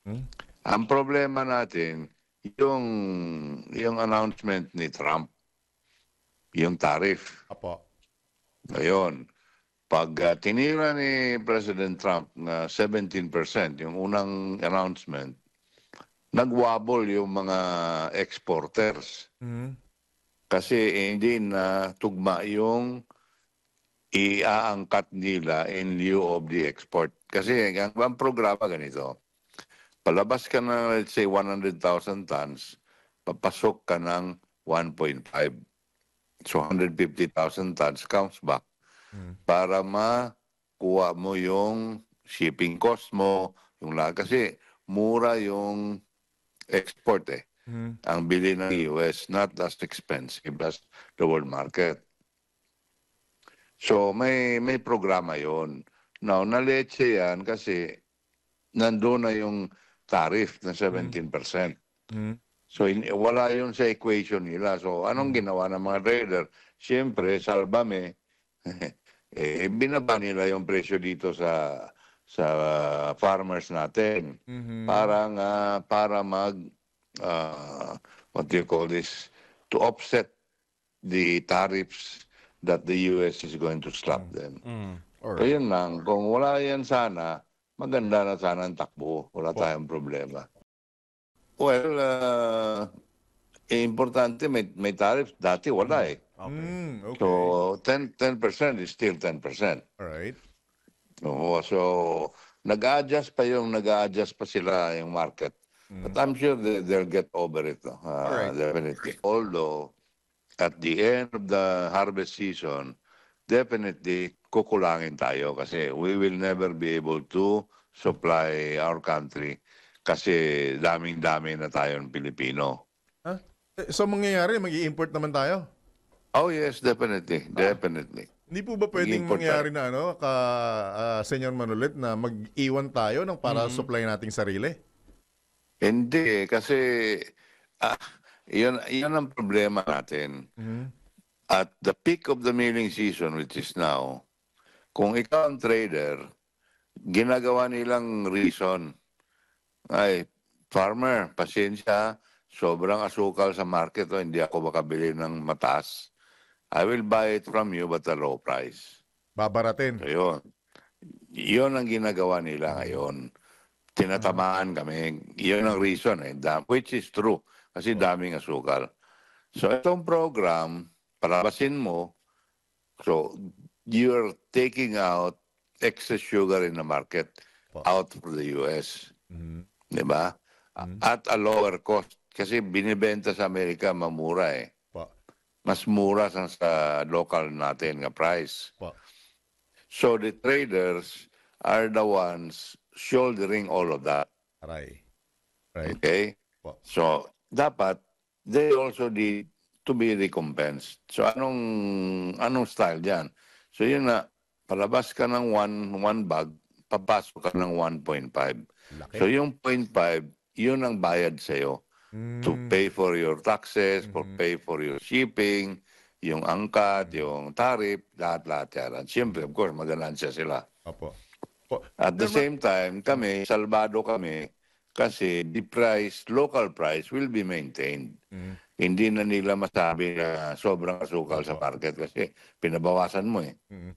Hmm? Ang problema natin, yung announcement ni Trump, yung tariff. Apo. Ngayon, pag tinira ni President Trump na 17%, yung unang announcement, nagwabol yung mga exporters. Mhm. Kasi hindi na tugma yung iaangkat nila in lieu of the export. Kasi ang programa ganito, palabas ka ng let's say 100,000 tons, papasok ka ng 1.5. So 150,000 tons comes back Mhm. para makuha mo yung shipping cost mo, yung lahat. Kasi mura yung export eh. Mhm. Ang bili ng US, not as expensive as the world market. So may programa yon. Now, naleche yan kasi nandoon na yung tariff na Mhm. 17%. Mhm. So wala yun sa equation nila. So anong Mhm. ginawa ng mga trader? Siyempre, salbame, binaba nila yung presyo dito sa farmers natin Mhm. para uh, what do you call this, to offset the tariffs that the US is going to slap them. Mhm. So Alright. yun lang, kung wala yan sana, maganda na sana ang takbo. Wala Po. tayong problema. Well, importante may tariff. Dati wala eh. Okay. Okay. So 10% is still 10%. Alright. Oo, so nag-a-adjust pa sila yung market. But Mhm. I'm sure they'll get over it. No? Alright. Definitely. Although, at the end of the harvest season, definitely kukulangin tayo kasi we will never be able to supply our country kasi daming-dami na tayo ng Pilipino. Ha? So mangyayari, mag-i-import naman tayo? Oh yes, definitely. Ah, Definitely. hindi po ba pwedeng Mag-import tayo. mangyari na Senyor Manulit, na mag-iwan tayo ng para supply nating sarili? Hindi eh, kasi ah, yun ang problema natin. Mhm. At the peak of the milling season, which is now, kung ikaw ang trader, ginagawa nilang reason, ay, farmer, pasensya, sobrang asukal sa market, o hindi ako makabili ng mataas. I will buy it from you but a low price. Babaratin. So yun. Yun ang ginagawa nila ngayon. Ah, Tinatamaan kami. Yun ang reason eh, which is true. Kasi po. daming asukal. So itong program, palabasin mo, so you're taking out excess sugar in the market Po. out for the US. Mhm. Di ba? Mhm. At a lower cost. Kasi binibenta sa Amerika mamura eh. Po. Mas mura sa local natin nga price. Po. So the traders are the ones shouldering all of that. Aray. Right? Okay? Po. So dapat they also need to be recompensed. So anong style diyan? So yun na, palabas ka ng one bag, papasok ka ng 1.5. So Laki. yung 0.5, yun ang bayad sa'yo to Mm. pay for your taxes, for Mhm. pay for your shipping, yung angkat, Mhm. yung tariff, lahat-lahat yan. At siyempre, of course, maganansya sila. Opo. Po. At the Sir, same time, kami, salbado kami, kasi the price, local price, will be maintained. Mhm. Hindi na nila masabi na sobrang asukal sa Opo. market kasi pinabawasan mo eh. Mhm.